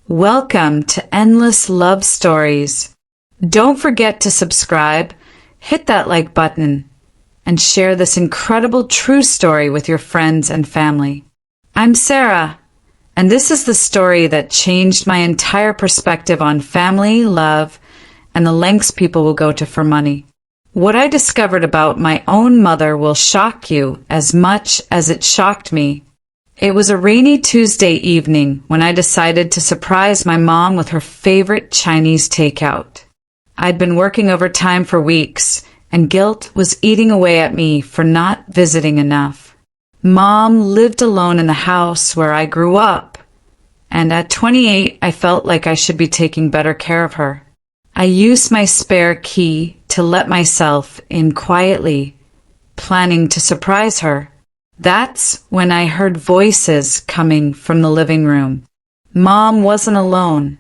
Welcome to Endless Love Stories. Don't forget to subscribe, hit that like button, and share this incredible true story with your friends and family. I'm Sarah, and this is the story that changed my entire perspective on family, love, and the lengths people will go to for money. What I discovered about my own mother will shock you as much as it shocked me. It was a rainy Tuesday evening when I decided to surprise my mom with her favorite Chinese takeout. I'd been working overtime for weeks, and guilt was eating away at me for not visiting enough. Mom lived alone in the house where I grew up, and at 28 I felt like I should be taking better care of her. I used my spare key to let myself in quietly, planning to surprise her. That's when I heard voices coming from the living room. Mom wasn't alone.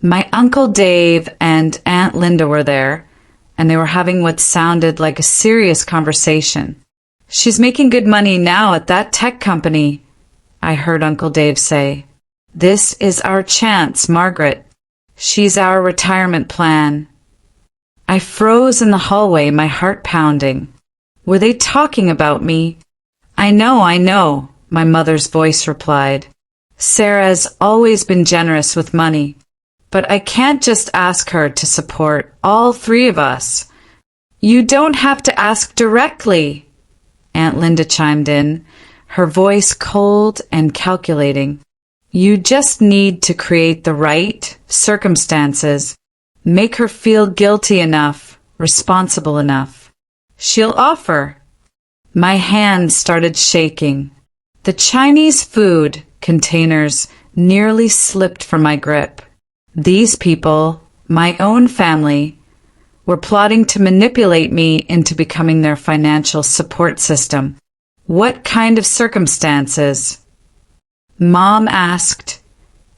My Uncle Dave and Aunt Linda were there, and they were having what sounded like a serious conversation. "She's making good money now at that tech company," I heard Uncle Dave say. "This is our chance, Margaret. She's our retirement plan." I froze in the hallway, my heart pounding. Were they talking about me? I know, my mother's voice replied. "Sarah's always been generous with money, but I can't just ask her to support all three of us." "You don't have to ask directly," Aunt Linda chimed in, her voice cold and calculating. "You just need to create the right circumstances, make her feel guilty enough, responsible enough. She'll offer." My hands started shaking. The Chinese food containers nearly slipped from my grip. These people, my own family, were plotting to manipulate me into becoming their financial support system. "What kind of circumstances?" Mom asked,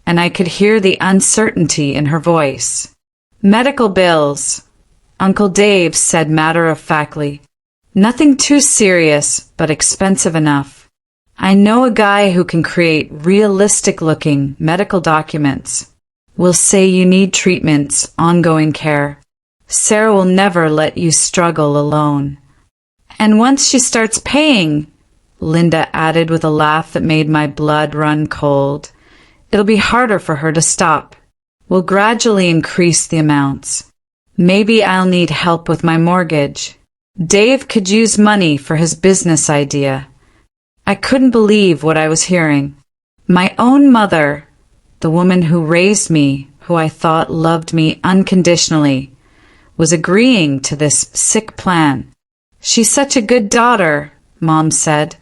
and I could hear the uncertainty in her voice. "Medical bills," Uncle Dave said matter-of-factly. "Nothing too serious, but expensive enough. I know a guy who can create realistic-looking medical documents. We'll say you need treatments, ongoing care. Sarah will never let you struggle alone." "And once she starts paying," Linda added with a laugh that made my blood run cold, "it'll be harder for her to stop. We'll gradually increase the amounts. Maybe I'll need help with my mortgage. Dave could use money for his business idea." I couldn't believe what I was hearing. My own mother, the woman who raised me, who I thought loved me unconditionally, was agreeing to this sick plan. "She's such a good daughter," Mom said,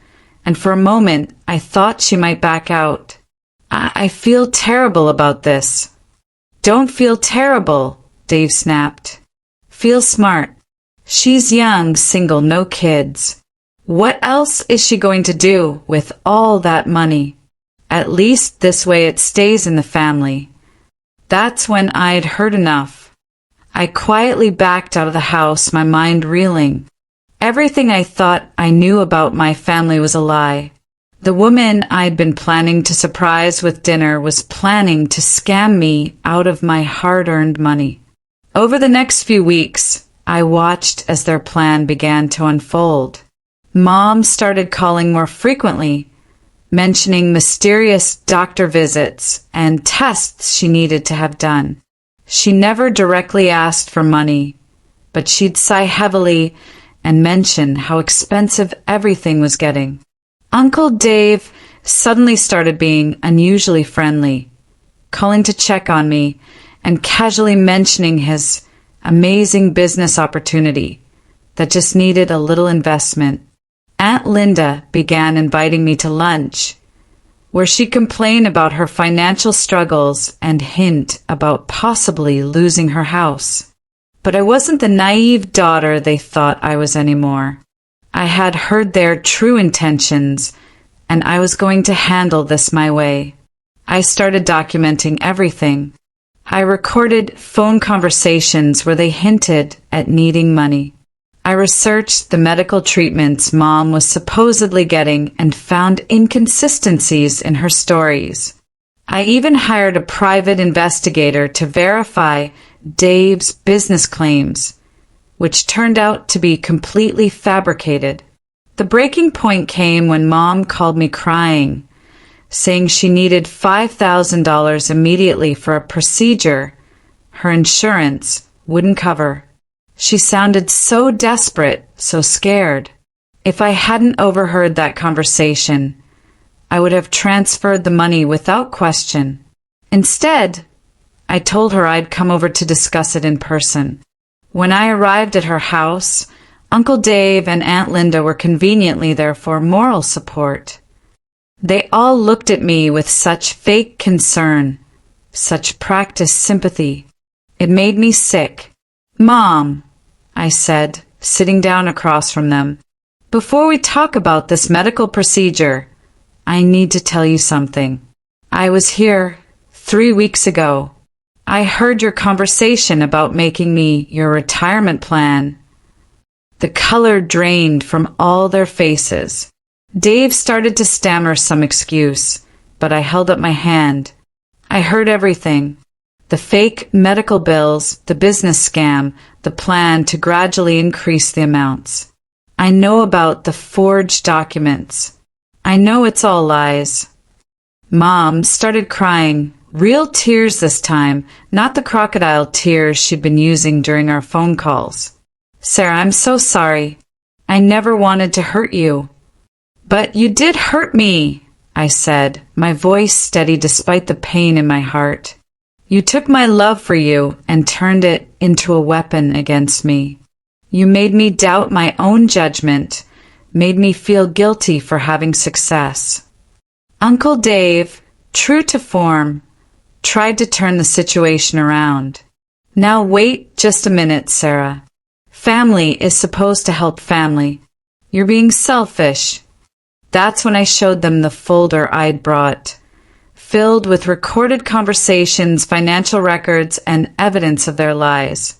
and for a moment I thought she might back out. I feel terrible about this." "Don't feel terrible," Dave snapped. "Feel smart. She's young, single, no kids. What else is she going to do with all that money? At least this way it stays in the family." That's when I'd heard enough. I quietly backed out of the house, my mind reeling. Everything I thought I knew about my family was a lie. The woman I'd been planning to surprise with dinner was planning to scam me out of my hard-earned money. Over the next few weeks, I watched as their plan began to unfold. Mom started calling more frequently, mentioning mysterious doctor visits and tests she needed to have done. She never directly asked for money, but she'd sigh heavily and mention how expensive everything was getting. Uncle Dave suddenly started being unusually friendly, calling to check on me and casually mentioning his amazing business opportunity that just needed a little investment. Aunt Linda began inviting me to lunch, where she complained about her financial struggles and hint about possibly losing her house. But I wasn't the naive daughter they thought I was anymore. I had heard their true intentions, and I was going to handle this my way. I started documenting everything. I recorded phone conversations where they hinted at needing money. I researched the medical treatments Mom was supposedly getting and found inconsistencies in her stories. I even hired a private investigator to verify Dave's business claims, which turned out to be completely fabricated. The breaking point came when Mom called me crying, saying she needed $5,000 immediately for a procedure her insurance wouldn't cover. She sounded so desperate, so scared. If I hadn't overheard that conversation, I would have transferred the money without question. Instead, I told her I'd come over to discuss it in person. When I arrived at her house, Uncle Dave and Aunt Linda were conveniently there for moral support. They all looked at me with such fake concern, such practiced sympathy. It made me sick. "Mom," I said, sitting down across from them, "before we talk about this medical procedure, I need to tell you something. I was here 3 weeks ago. I heard your conversation about making me your retirement plan." The color drained from all their faces. Dave started to stammer some excuse, but I held up my hand. I heard everything. The fake medical bills, the business scam, the plan to gradually increase the amounts. I know about the forged documents. I know it's all lies. Mom started crying, real tears this time, not the crocodile tears she'd been using during our phone calls. "Sarah, I'm so sorry. I never wanted to hurt you." "But you did hurt me," I said, my voice steady despite the pain in my heart. "You took my love for you and turned it into a weapon against me. You made me doubt my own judgment, made me feel guilty for having success." Uncle Dave, true to form, tried to turn the situation around. "Now wait just a minute, Sarah. Family is supposed to help family. You're being selfish." That's when I showed them the folder I'd brought, filled with recorded conversations, financial records, and evidence of their lies.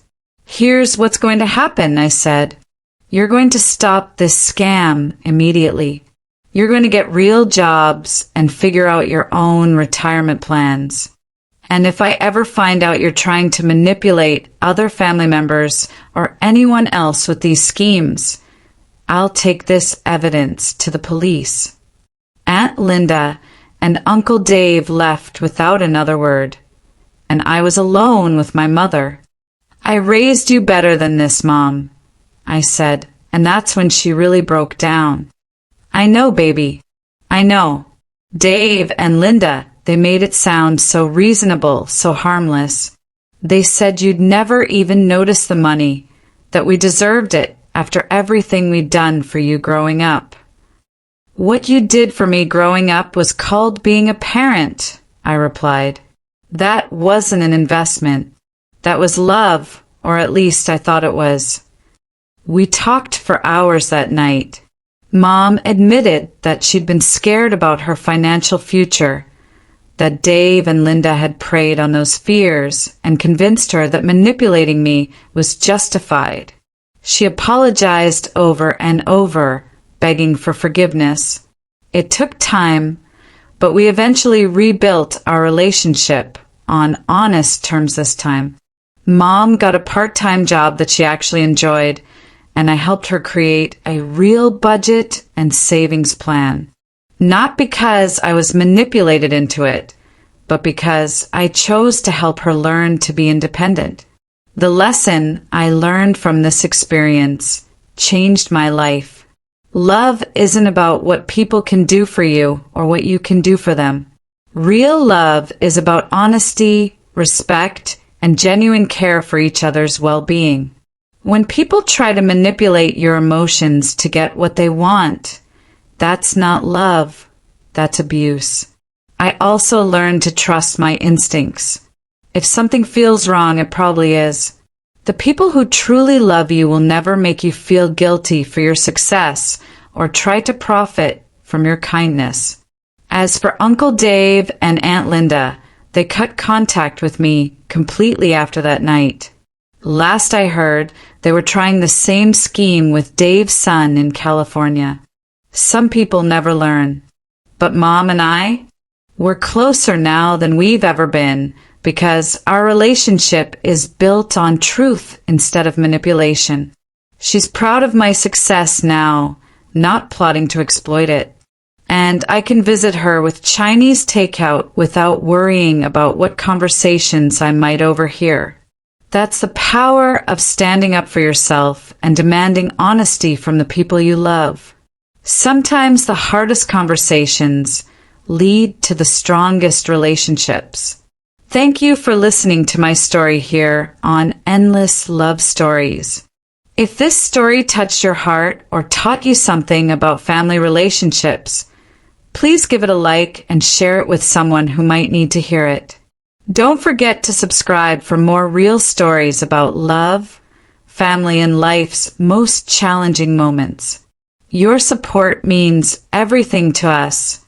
"Here's what's going to happen," I said. "You're going to stop this scam immediately. You're going to get real jobs and figure out your own retirement plans. And if I ever find out you're trying to manipulate other family members or anyone else with these schemes, I'll take this evidence to the police." Aunt Linda and Uncle Dave left without another word, and I was alone with my mother. "I raised you better than this, Mom," I said, and that's when she really broke down. "I know, baby. I know. Dave and Linda, they made it sound so reasonable, so harmless. They said you'd never even notice the money, that we deserved it after everything we'd done for you growing up." "What you did for me growing up was called being a parent," I replied. "That wasn't an investment. That was love, or at least I thought it was." We talked for hours that night. Mom admitted that she'd been scared about her financial future, that Dave and Linda had preyed on those fears and convinced her that manipulating me was justified. She apologized over and over, begging for forgiveness. It took time, but we eventually rebuilt our relationship on honest terms this time. Mom got a part-time job that she actually enjoyed, and I helped her create a real budget and savings plan. Not because I was manipulated into it, but because I chose to help her learn to be independent. The lesson I learned from this experience changed my life. Love isn't about what people can do for you or what you can do for them. Real love is about honesty, respect, and genuine care for each other's well-being. When people try to manipulate your emotions to get what they want, that's not love, that's abuse. I also learned to trust my instincts. If something feels wrong, it probably is. The people who truly love you will never make you feel guilty for your success or try to profit from your kindness. As for Uncle Dave and Aunt Linda, they cut contact with me completely after that night. Last I heard, they were trying the same scheme with Dave's son in California. Some people never learn. But Mom and I, We're closer now than we've ever been because our relationship is built on truth instead of manipulation. She's proud of my success now, not plotting to exploit it. And I can visit her with Chinese takeout without worrying about what conversations I might overhear. That's the power of standing up for yourself and demanding honesty from the people you love. Sometimes the hardest conversations lead to the strongest relationships. Thank you for listening to my story here on Endless Love Stories. If this story touched your heart or taught you something about family relationships, please give it a like and share it with someone who might need to hear it. Don't forget to subscribe for more real stories about love, family, and life's most challenging moments. Your support means everything to us.